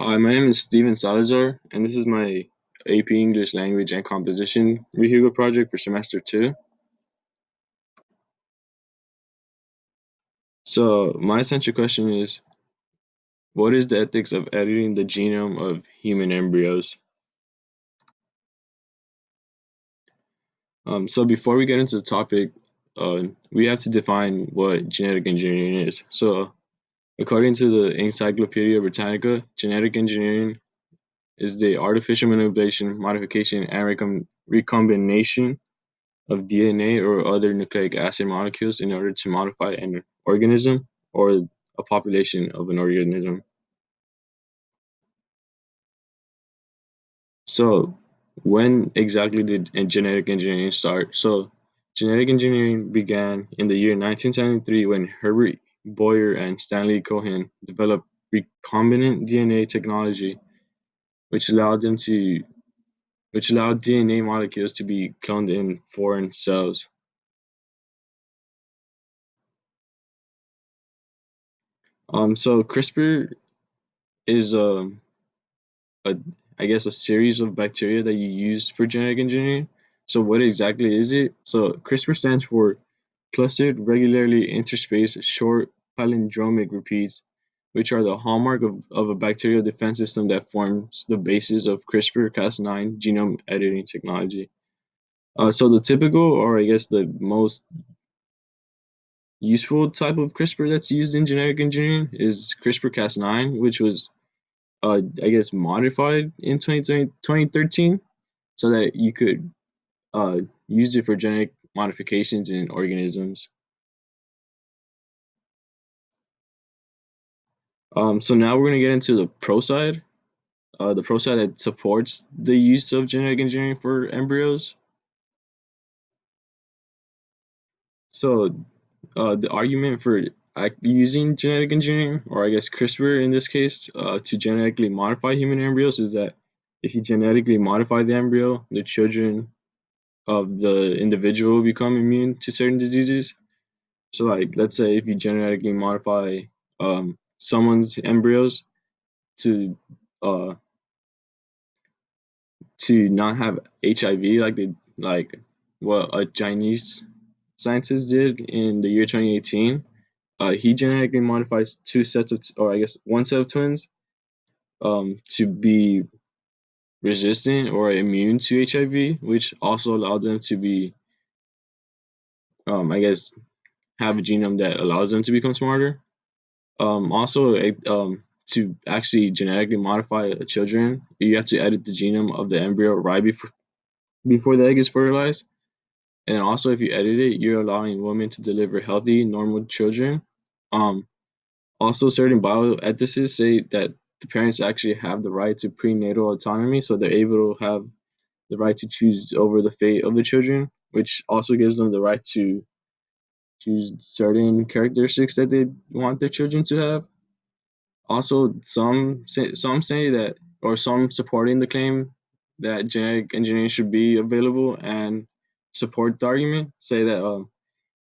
Hi, my name is Steven Salazar, and this is my AP English Language and Composition REHUGO project for semester 2. So, my essential question is, what is the ethics of editing the genome of human embryos? So before we get into the topic, we have to define what genetic engineering is. So, according to the Encyclopedia Britannica, genetic engineering is the artificial manipulation, modification, and recombination of DNA or other nucleic acid molecules in order to modify an organism or a population of an organism. So, when exactly did genetic engineering start? So, genetic engineering began in the year 1973 when Herbert Boyer and Stanley Cohen developed recombinant DNA technology, which allowed them to which allowed DNA molecules to be cloned in foreign cells. So CRISPR is a I guess a series of bacteria that you use for genetic engineering. So what exactly is it? So CRISPR stands for clustered regularly interspaced short palindromic repeats, which are the hallmark of a bacterial defense system that forms the basis of CRISPR-Cas9 genome editing technology. So the typical, or I guess the most useful type of CRISPR that's used in genetic engineering is CRISPR-Cas9, which was I guess modified in 2013 so that you could uh, use it for genetic modifications in organisms. So now we're going to get into the pro side that supports the use of genetic engineering for embryos. So the argument for using genetic engineering, or I guess CRISPR in this case, to genetically modify human embryos is that if you genetically modify the embryo, the children of the individual will become immune to certain diseases. So, like, let's say if you genetically modify someone's embryos to uh, not have HIV, like what a Chinese scientist did in the year 2018. He genetically modifies two sets of, or I guess one set of twins, to be resistant or immune to HIV, which also allowed them to be, I guess, have a genome that allows them to become smarter. Also, to actually genetically modify children, you have to edit the genome of the embryo right before the egg is fertilized. And also, if you edit it, you're allowing women to deliver healthy, normal children. Um, Also, certain bioethicists say that the parents actually have the right to prenatal autonomy, so they're able to have the right to choose over the fate of the children, which also gives them the right to choose certain characteristics that they want their children to have. Also, some say that, or some supporting the claim that genetic engineering should be available and support the argument, say that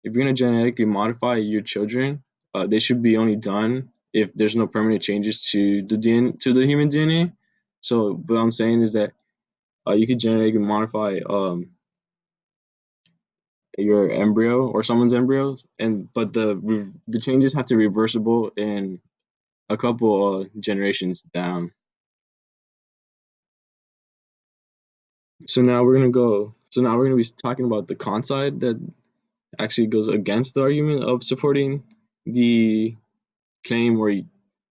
if you're going to genetically modify your children, they should be only done if there's no permanent changes to to the human DNA. So what I'm saying is that you could genetically modify your embryo or someone's embryo, and but the changes have to be reversible in a couple generations down. So now we're gonna be talking about the con side that actually goes against the argument of supporting the claim or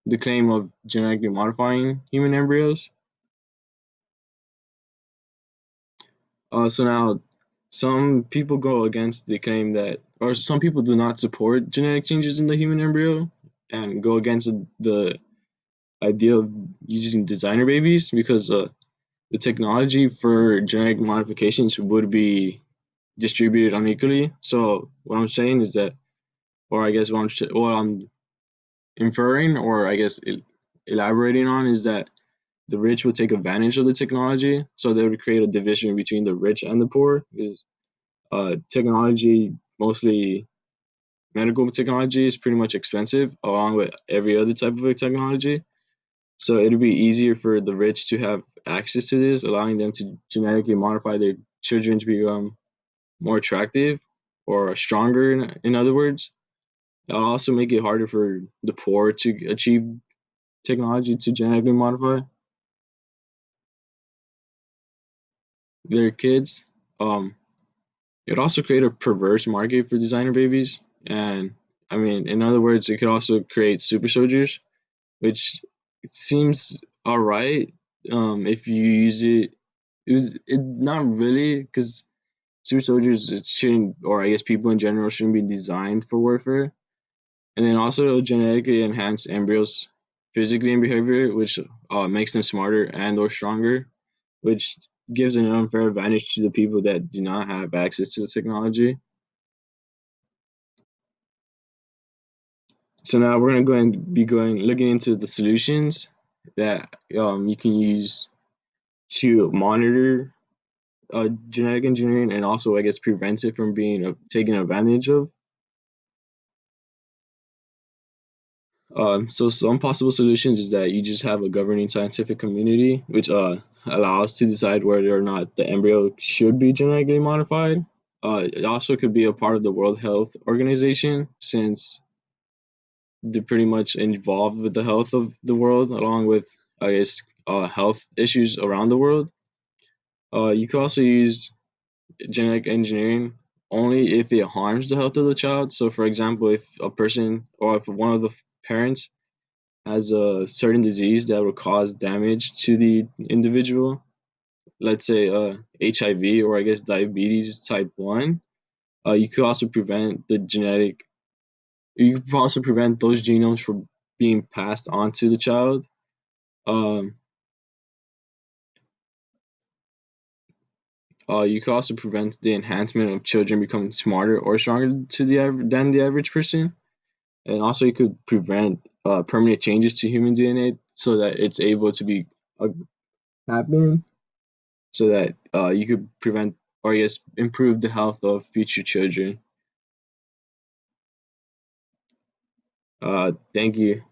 the claim of genetically modifying human embryos. So now some people go against the claim that, or some people do not support genetic changes in the human embryo and go against the idea of using designer babies because the technology for genetic modifications would be distributed unequally. So what I'm saying is that, or I guess what I'm inferring, or I guess elaborating on, is that the rich would take advantage of the technology, so they would create a division between the rich and the poor. Because technology, mostly medical technology, is pretty much expensive, along with every other type of technology. So it'd be easier for the rich to have access to this, allowing them to genetically modify their children to become more attractive or stronger, in other words. It'll also make it harder for the poor to achieve technology to genetically modify their kids. Um, it would also create a perverse market for designer babies. And I mean, in other words, it could also create super soldiers, which seems alright if you use it. Not really, because super soldiers shouldn't, or I guess people in general shouldn't be designed for warfare. And then also it'll genetically enhance embryos physically and behavior, which makes them smarter and or stronger, which gives an unfair advantage to the people that do not have access to the technology. So now we're gonna go and be going looking into the solutions that you can use to monitor genetic engineering and also I guess prevent it from being taken advantage of. So some possible solutions is that you just have a governing scientific community, which allows to decide whether or not the embryo should be genetically modified. It also could be a part of the World Health Organization, since they're pretty much involved with the health of the world, along with I guess health issues around the world. You could also use genetic engineering only if it harms the health of the child. So, for example, if a person or if one of the parents has a certain disease that will cause damage to the individual, let's say HIV or I guess diabetes type 1, you could also prevent you could also prevent those genomes from being passed on to the child. Um, you could also prevent the enhancement of children becoming smarter or stronger than the average person. And also, you could prevent permanent changes to human DNA so that it's able to be uh, happen so that you could prevent or I guess improve the health of future children. Thank you.